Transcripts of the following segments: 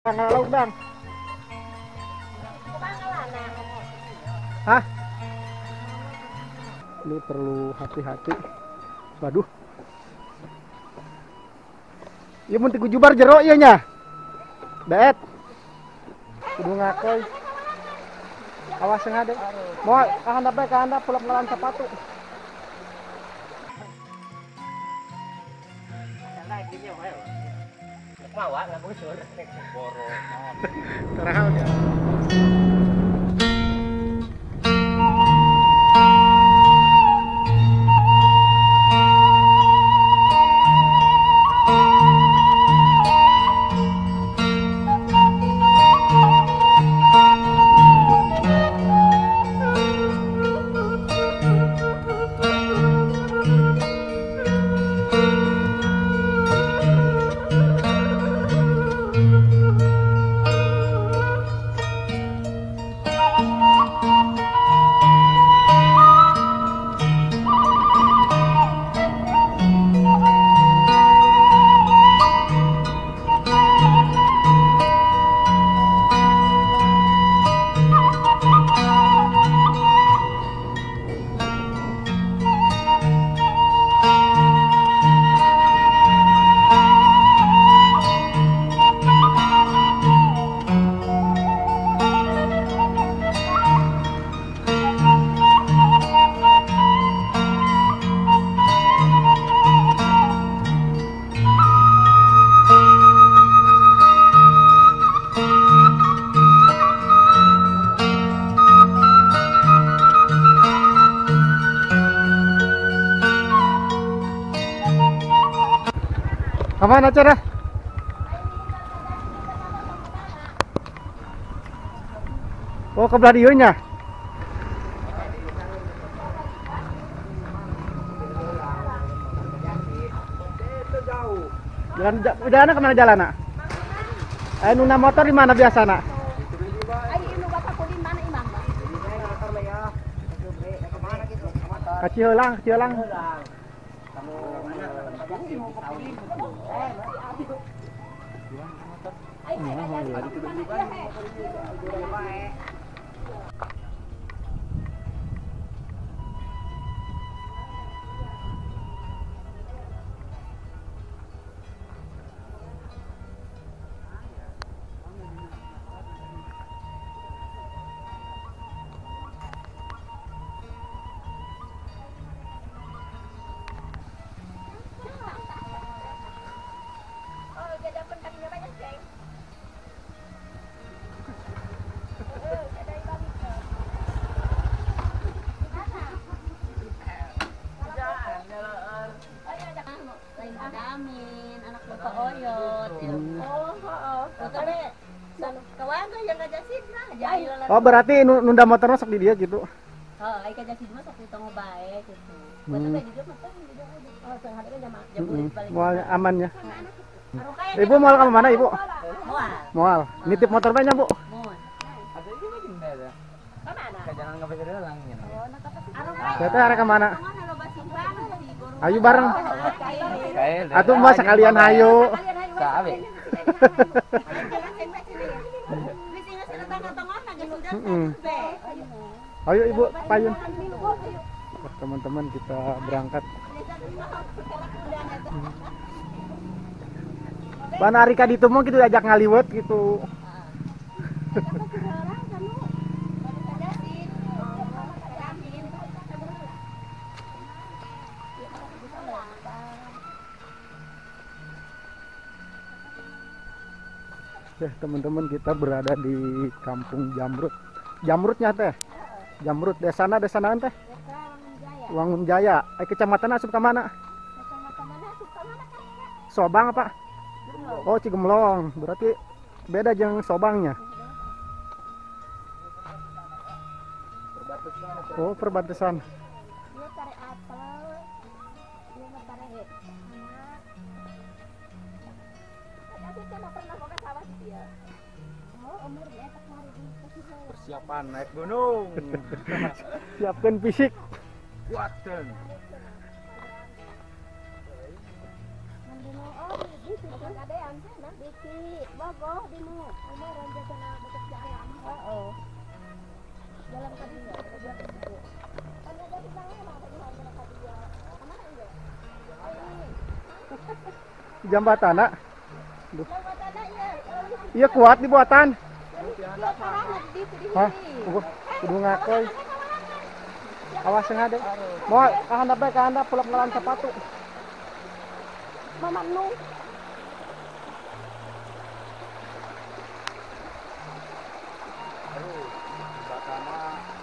Lauk dang. Hah? Ini perlu hati-hati. Waduh. Ieu mun ti kujubar jero ieu nya. Bet. Kudu ngakoy. Awas ngade. Moal kahandap bae kahandap pulak ngelawan sepatu. Mawa nggak busur. Boro. Terahal ya. Kemana acara? Oh, ke belah dieunya. Jalan kemana jalan, nak? Nuna motor di mana biasa, nak? Kecil lang. Anak Bapak Oyot. Oh, berarti nunda motor masuk di dia gitu. Oh, ai kajasid mah sok ditong bae gitu. Moal amannya. Ibu mau ke mana, Ibu? Moal. Nitip motor banyak, Bu. Ada ini lagi enggak ada. Ke jalan ke Pasir Dalang gitu. Kita arah ke mana? Ayo bareng. Atuh Mbak sekalian hayo. Sabe. Ayo Ibu, payun. Teman-teman kita berangkat. Bana Rika ditemui gitu ajak ngaliwet gitu. Teman-teman kita berada di Kampung Jamrut. Jamrutnya teh. Jamrut desana teh. Wangun Jaya. Kecamatan asup ke mana? Sobang apa? Oh, Cigemlong. Berarti beda jeung Sobangnya. Oh, perbatasan. Persiapan naik gunung. Siapkan fisik. Kuatkan. Bogoh di jambatan nak. Iya kuat dibuatan. Hah? Kudu ngakoy. Awas ngade. Mau kahandap bae kahandap pulak ngalan sepatu. Mama nu.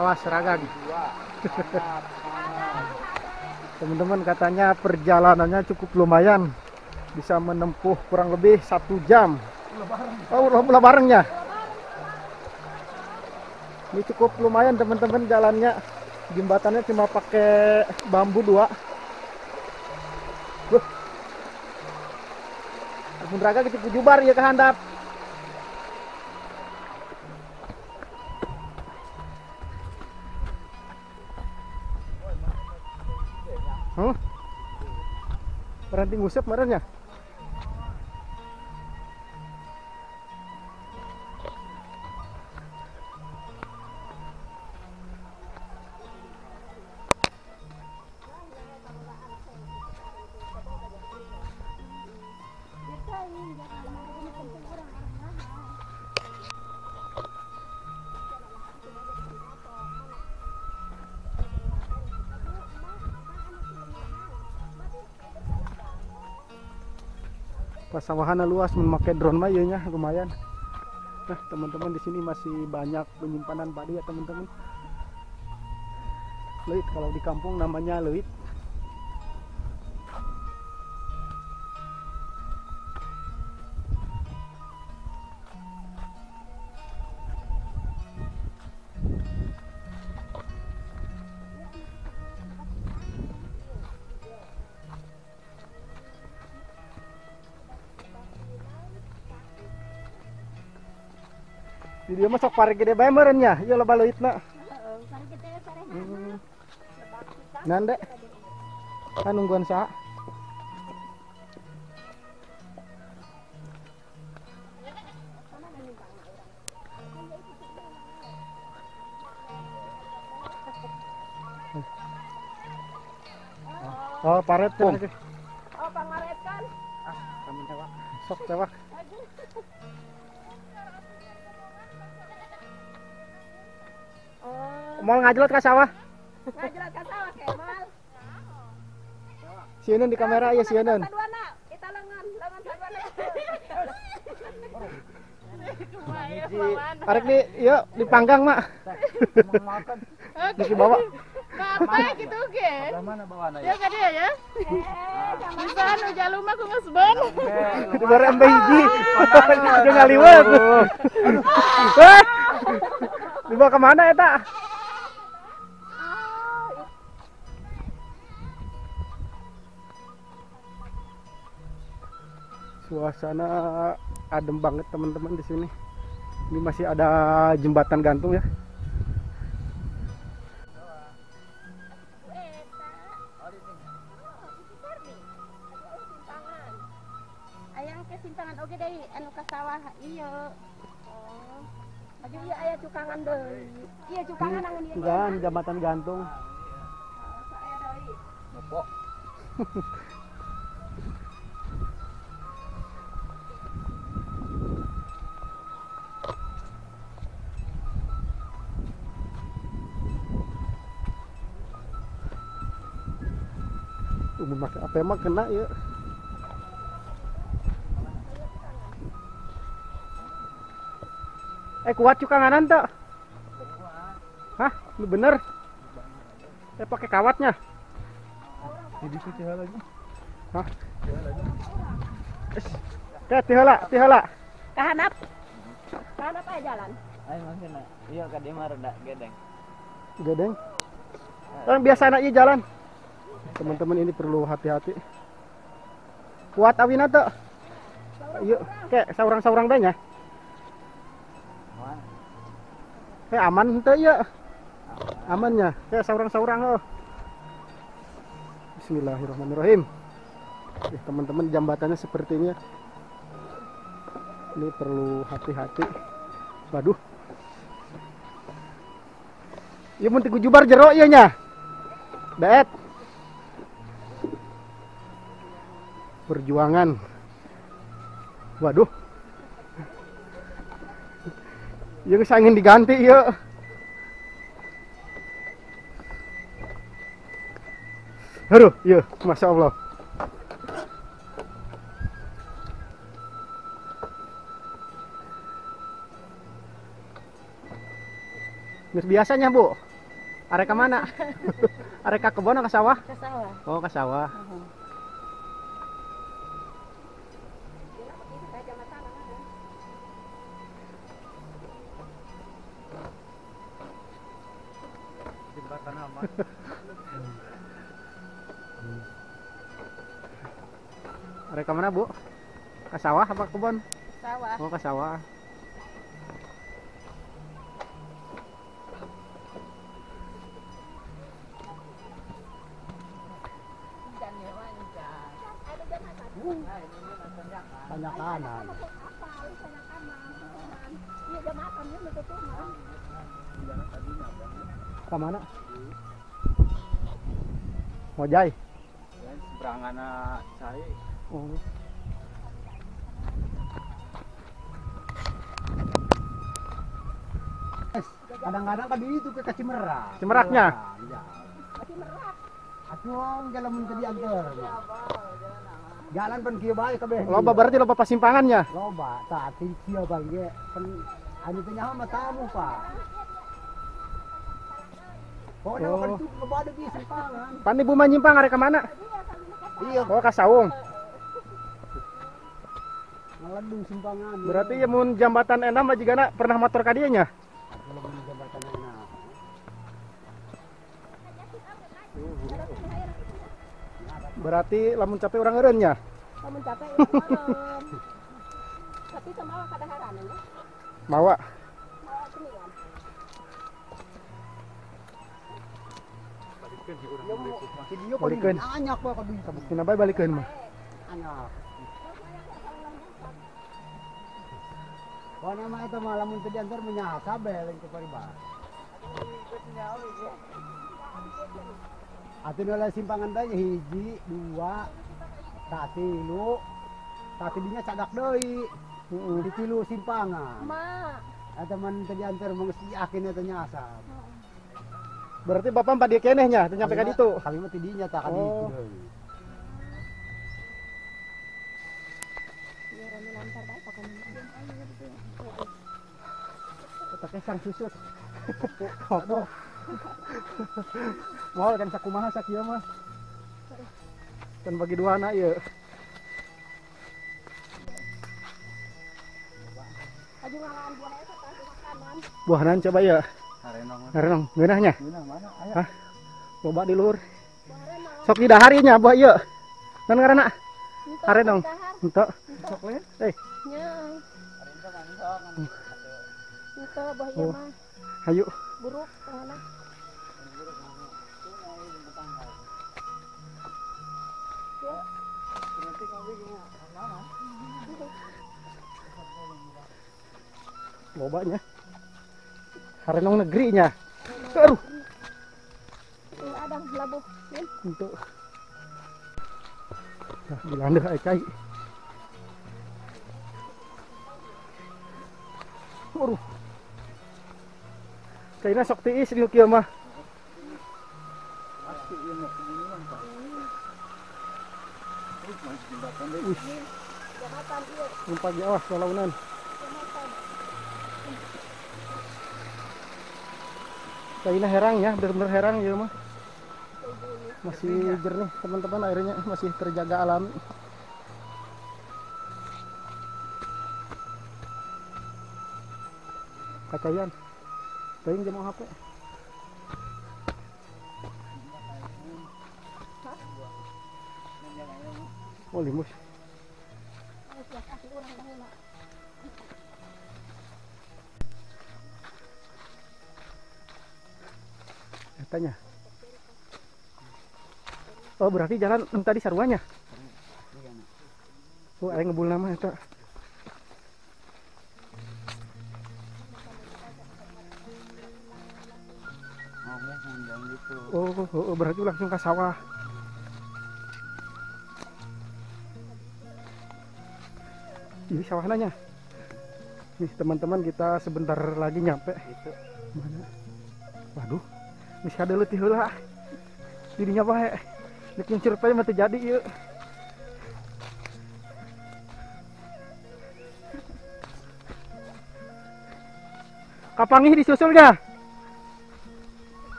Awas seragam. Teman-teman katanya perjalanannya cukup lumayan, bisa menempuh kurang lebih 1 jam. Oh, ulah barengnya. Ini cukup lumayan teman-teman jalannya. Jembatannya cuma pakai bambu 2. Mundraga gitu jubar ya ke handap. Berhenti ngusep marahnya. Pasawahan luas memakai drone mah ya lumayan. Nah, teman-teman di sini masih banyak penyimpanan padi ya teman-teman. Leuit kalau di kampung namanya leuit. Di dia masuk pare gede bae meureun nya. Ieu loba leuitna. Heeh, pare gede pare. Nande. Kan nungguan saha? Oh, paret tuh. Oh, pangaret kan. Kami tewak. Sok tewak. Mal ngajelot ka sawah. Ngajelot ka sawah Kemal. Sieun di kamera ya sieun. Saduana, kita lengan saduana. Arek di ieu dipanggang mak. Di bawa. Apa gitu ge? Mana bawana Ya ya? ka dia ya. Bisa nu jaluma ku geus beun. Di bare embe hiji. Jeung ngaliwet. Dibawa ke mana eta? Suasana adem banget teman-teman di sini. Ini masih ada jembatan gantung ya. Ayang ke simpangan oge deui anu ka sawah ieu. Oh. Aju ieu aya cukangan deui. Ieu cukangan anu ieu. Enggak, jembatan gantung. Saya deui. Ngepok. Memakai apa emang kena ya. Kuat cukanganan tuh. Hah? Lu bener? Pakai kawatnya. Jadi situ lagi. Hah? Tihala. Kahanap. Kahanap aja jalan. Ayo maksudnya. Iya ka dia mah rada gedeng. Gedeng. Orang biasa anak iya jalan. Teman-teman ini perlu hati-hati. Kuat awina tuh. Yuk, kayak saurang-saurang bae nya. Aman henteu ya. Amannya. Kayak saurang-saurang oh. Bismillahirrahmanirrahim. Teman-teman jambatannya sepertinya. Ini perlu hati-hati. Waduh. Ieu mun ti jubar jero ieu nya. Beet. Perjuangan Waduh. Ya geus angin diganti ya. Aduh, iya, Masya Allah. Geus biasanya, Bu. Arek ke mana? Arek ke kebon atau ke sawah? Ke sawah. Oh, ke sawah. Jembatan aman. Arek ke mana, Bu? Ke sawah apa ke kebon? Sawah. Oh, ke sawah. Banyak kanan. Iya, jam makan ya betul tuh. Ke mana? Mojai. Seberangan cai. Oh. Kadang-kadang kan itu ke Cimerak. Cimeraknya? Iya. Atuh jalan mun tadi antar. Jalan pan kieu bae kabeh. Loba berarti loba pasimpangannya. Loba, tah kieu bae ge pan anu teh nyaho mah tamu, Pak. Pokoknya Oh. kan itu loba ada di simpangan. Pan ibu mah nyimpang arek ke mana? Iya, Oh, ke Saung. ngaledung simpangan. Berarti ya mun jambatan enam mah jigana pernah motor ka dieu nya. Belum jembatan enak. Berarti lamun capek orang eureun nya. Kamu capek ya malam. Tapi sama kadaharan ya. Mawa. Mau cemilan. Si dia Balikeun. anyak Pak ka duit. Kabuktina bae balikeun mah. Anyak. Pokoknya mah itu malam untuk diantar menyasa beleng ke Pariba. Atuh nolak simpangan teh hiji, dua, tatilu, dinya cadak deui. Di tilu simpangan. Ma. Eta man teu diantar mangsi akhirnya teh nyasa. Berarti Bapak empat dia kenehnya, teu nyampe ka ditu. Kami mah teu dinya tah ka ditu Oh. deui. Ya rame lantar bae pakai minum. Eta kesang susut. Kopo. Moal kan sakumaha sakieu mah. Kan bagi dua anak ieu. Aju ngalaan buah eta tah makanan. Buahanan coba ya. Harenong. Ngarenong, ngeunahnya. Mana mana? Ayo. Hah? Loba di luhur. Sok di daharinya buah ieu. Nan ngaranna? Harenong. Henteu. Sok we. Eh, Nyai. Itu buah Oh. ieu mah hayu. buruk tengana. Lobanya. Harenong negerinya. Aduh, Ini ada labuh. Nin. untuk. Nah, dilandeh ai cai. Waduh. Kaina sok tiis di kieu mah. Pasti ieu mah kebunuhan, Pak. Mas jembatan deui. Wih, Jabatan ieu. numpang di awas lalaunan. Jabatan. Kaina herang ya, bener-bener herang ieu mah. Masih jernih teman-teman, airnya masih terjaga alami. Kacayan. Teuing jam HP. Oh, limus. Ya kasih urang baheula. Katanya. Oh, berarti jalan tadi sarwanya. Oh, aya ngebul nama eta. Gitu. Oh, berarti langsung ke sawah. Ini sawahannya. Nih teman-teman, kita sebentar lagi nyampe. Itu. Mana? Waduh, masih ada letih heula. Didinya bae. Nek nyencur bae mah teu jadi ieu. Kapangi disusulnya.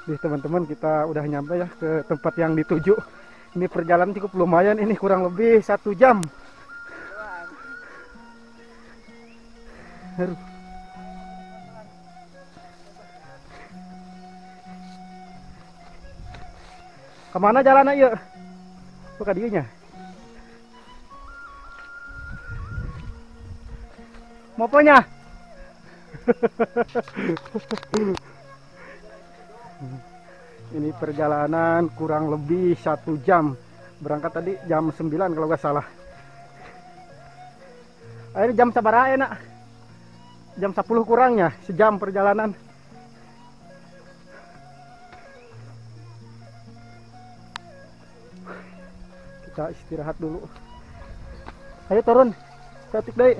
Nih teman-teman, kita udah nyampe ya ke tempat yang dituju. Ini perjalanan cukup lumayan, ini kurang lebih 1 jam. Aduh. Kemana jalan ayo? Buka dianya. Mau punya? Ini perjalanan kurang lebih 1 jam. Berangkat tadi jam 9 kalau nggak salah. Akhirnya jam sabaraha enak? Jam 10 kurangnya, sejam perjalanan. Kita istirahat dulu. Ayo turun. Statik deh.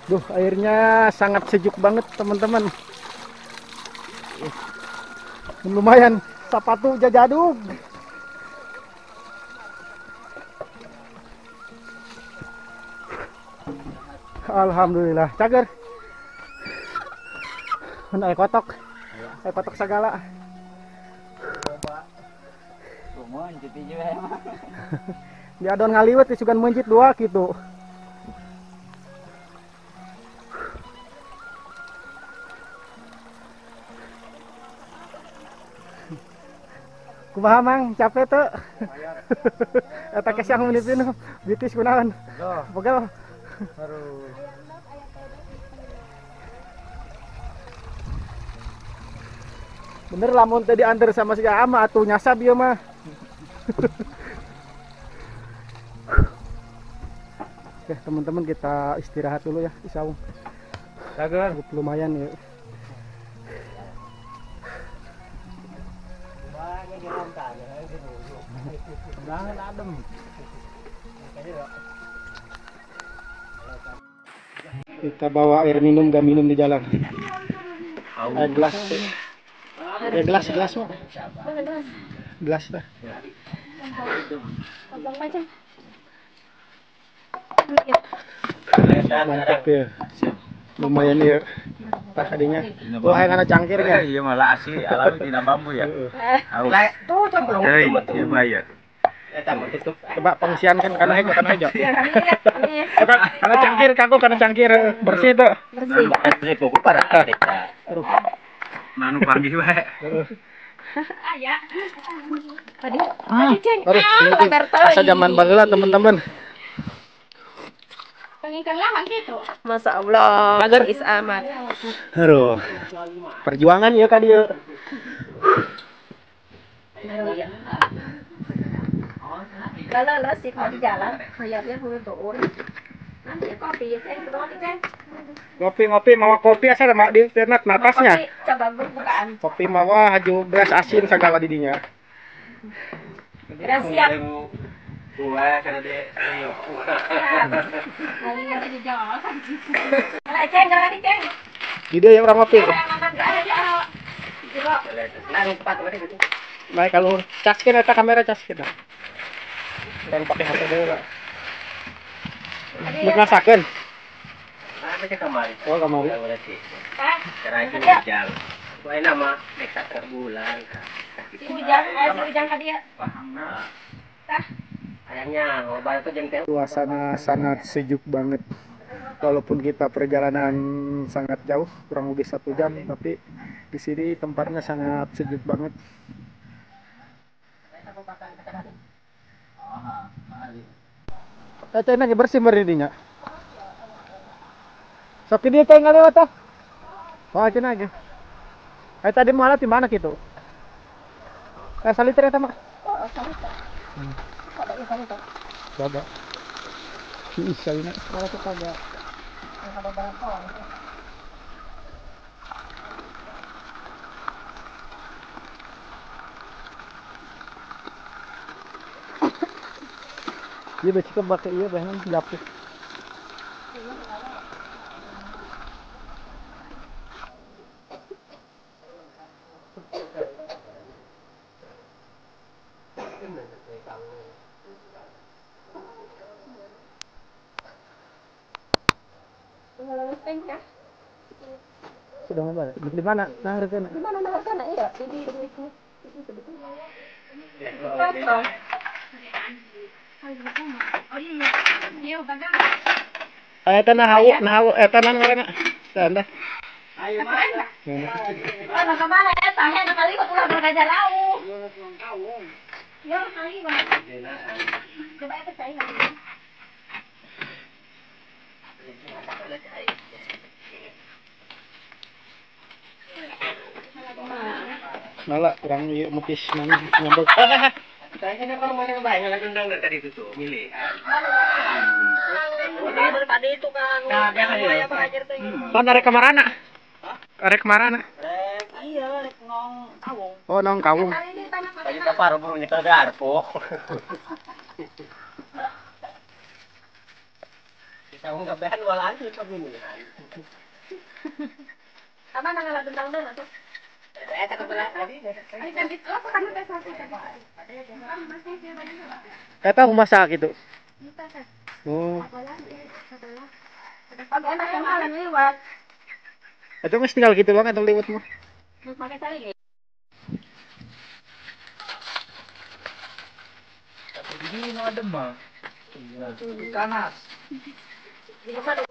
Duh, airnya sangat sejuk banget teman-teman. Lumayan, sepatu jajadug. Alhamdulillah, cager. Air kotok segala. Mencit juga emang. Dia adon ngaliwet disugan mencit 2 gitu. Kumaha mang, capek tuh. Eta kesang menipin bitis kunaon. Pegel. Aduh. Bener lamun tadi diantar sama si ama atuh nyasab ieu mah. Oke teman-teman, kita istirahat dulu ya di saung. Cager. Lumayan ya. Adem. Kita bawa air minum, gak minum di jalan. Air gelas. Ya gelas mah. Gelas dah. Mantap ya. Lumayan ya. Pas tadinya. Wah, yang ada cangkir kan? Iya malah asli alami tina bambu ya. Tuh belum. Iya bayar. Coba pengsian kan karena aja. Karena cangkir kaku, karena cangkir bersih tuh. Bersih pokok parah. Manu panggil wae. Ayah. Tadi. Asa zaman baheula teman-teman. Masya Allah, Is amat. Aduh. Perjuangan ya kan dia. Kalau sih mau di jalan, kayaknya boleh turun. Nanti kopi ya, kan? Ngopi mawa kopi asa mak di internet atasnya. Coba bukaan. Kopi mawa haju beras asin segala didinya. Udah siap. Gua kada de ayo. Di dia yang orang ngopi. Baik kalau caskin eta kamera caskin. Dan pakai HP deui. Nek ngasakeun. Mana ke kamari? Oh, kamari. Karena ini jalan. Bae nama nek saker bulan. Ujang ka dia. Paham na. Kayaknya ngobrol itu jengkel. Suasana sangat sejuk banget. Walaupun kita perjalanan sangat jauh, kurang lebih 1 jam, tapi di sini tempatnya sangat sejuk banget. Cacing lagi bersih meridinya. Sok dia teh ngalewat tah. Oh, cina aja. Tadi malah di mana gitu? Saliter eta mah. Oh, saliter. Coba. Bisa ini. Kalau kita ada berapa? Iya beci kebake iya bahan dapur. Sudah apa? Di mana? Nah, harganya. Di mana nama sana? Iya, di Eta nah hawu eta nan ngaranna. Tanda. Ayo mana? Mana kemana ya? Tahe kali kok ulah belajar lau. Ya, kali Bang. Coba itu saya lagi. Malah kurang yuk mepis mana ngambek. Kayaknya kalau mana yang baik nggak tendang dari tadi itu tuh milih. Dari tadi itu kan. Nah, ya belajar tuh. Pan arek kemarana? Arek kemarana? Iya, rek nong kawung. Oh, nong kawung. Tadi kapar punya ke garpo. Kita nggak bahan walan itu begini. Apa nang tentang deh tuh? Tak kebelah tadi. Eta rumah sakit itu. Oh. Agak enak yang malam lewat. Itu geus tinggal gitu doang atau lewat mah. Pakai tali. Ini no ada mah. Kanas. Di mana?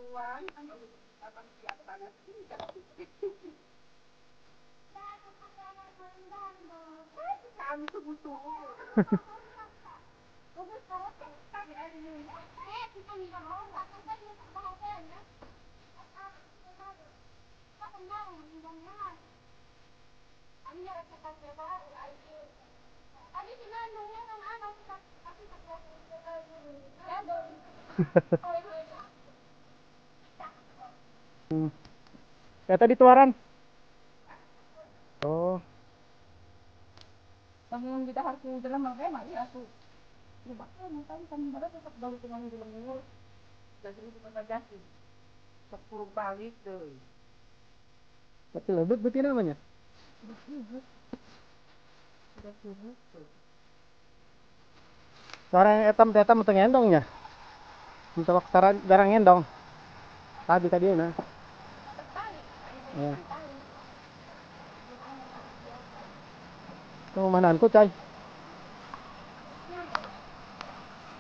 Eta dituaran. Oh. Bangun kita harus dalam makanya ya aku. Coba kan baru tetap balik dengan dulu. Jadi itu saja sih. 10 balik tuh. Tapi lebet betul namanya. Sudah subuh tuh. Suara etam untuk ngendongnya. Untuk waktu jarang ngendong. Tadi nah. Ya. Itu manaan ku cai.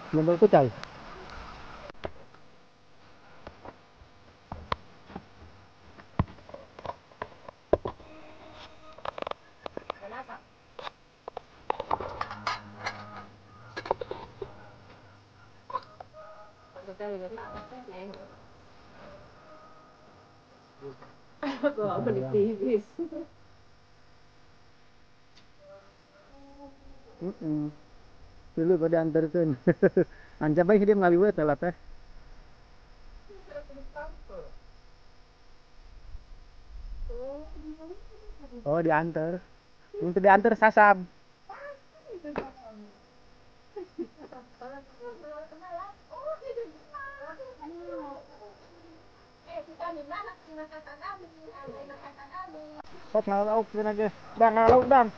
Nembel ku cai. Gua beli TV. Dulu pada antarkan. Anca baik dia ngaliwat lah teh. Oh diantar. Untuk diantar sasab. Kok ngalauk sini aja. Dang ngalauk dang.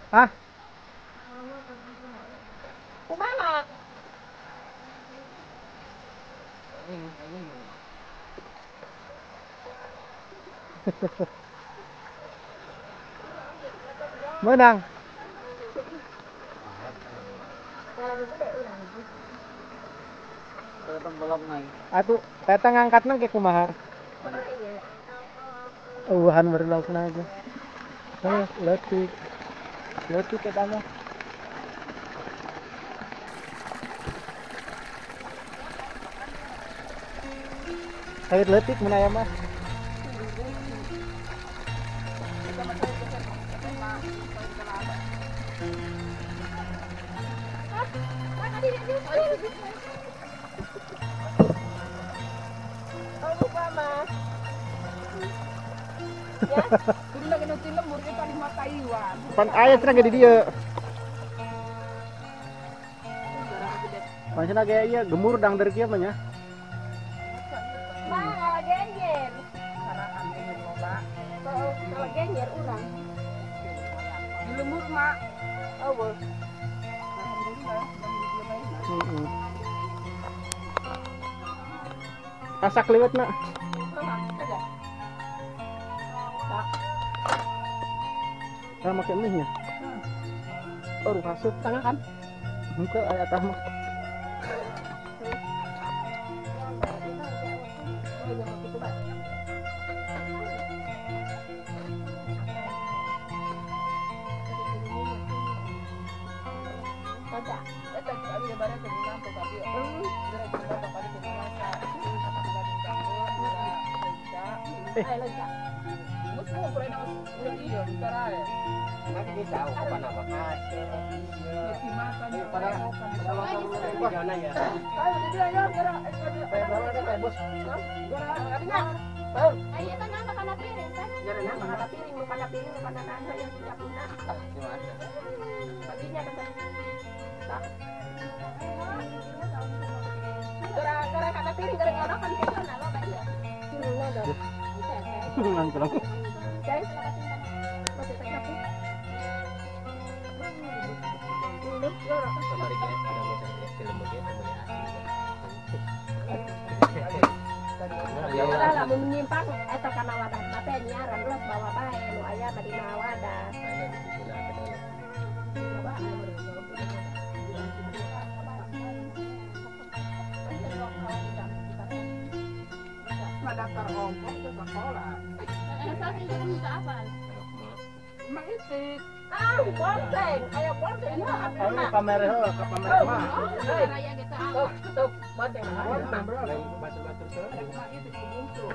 Hah? Kumana? Menang. Belum naik. Atuh, teta ngangkatna ke kumaha? Uhan berlauk aja. Letik. Letik ke tanah. Sawit letik menaya mah. Kudu lagi nanti lembur kita di mata iwan. Pan aya cenah di dieu. Pancen age ieu gemur dang dari kieu mah nya. Mah genjer. Sarakan ini loba. Kalau genjer urang. Di lemur mak. Oh, bos. Alhamdulillah, dan di dia baik. Heeh. Asak liwat nak. Nah, make mie nya. Oh, hasut tengah kan? Henteu aya tah mah. Nanti bisa aku kapan apa kasih. Pada ya. Ayo tanah kana piring kan? Jangan kana piring, kana piring, kana nana yang siap punah. Gimana? Baginya kan. Gara-gara kana piring, gara-gara kan kita nalo bae. Suruh lo. Nangkrong. Guys, masih tak aku. Kemarin kita ada misalnya film begitu Ya udah lah menyimpang eta kana wadah mate nyaran los bawa bae nu aya di wadah. Daftar ongkos ke sekolah. Saat itu minta apa? Emang itik. Ah, bonteng, aya bonteng ya apa? Ayo pamer heuh, ka pamer mah. Raya kita. Tuh, bonteng. Batu-batu tuh. Emang itik bungsu.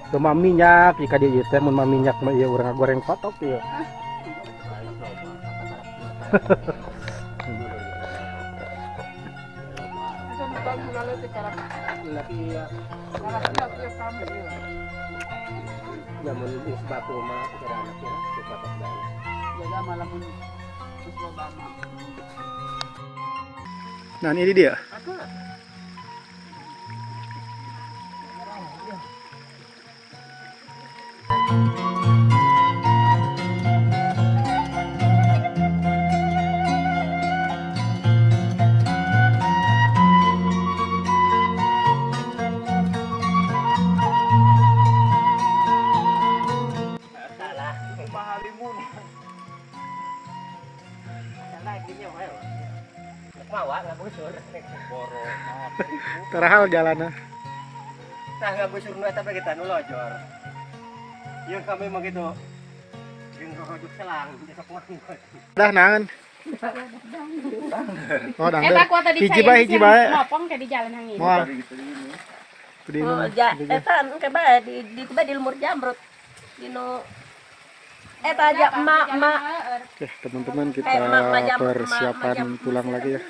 Tuh mah minyak jika di ieu teh mun mah minyak mah ieu urang goreng kotok ieu. Zaman isbatu mah kira anak-anak suka pakai. Jaga malam ini. Obama. Nah, ini dia. Terahal jalannya. Tah nggak busur nu eta kita nu lojor. Yang kami mah gitu. Jeung rojuk selang besok mah. Dah nangan. Oh, dang. Eta kuat tadi Hiji bae, hiji bae. Mopong ke di jalan hang ini. Moal. Di Oh, eta ke bae di lumur jamrut. Dino eta aja emak. Oke, teman-teman kita Mak jam- persiapan mak jam- pulang lagi ya.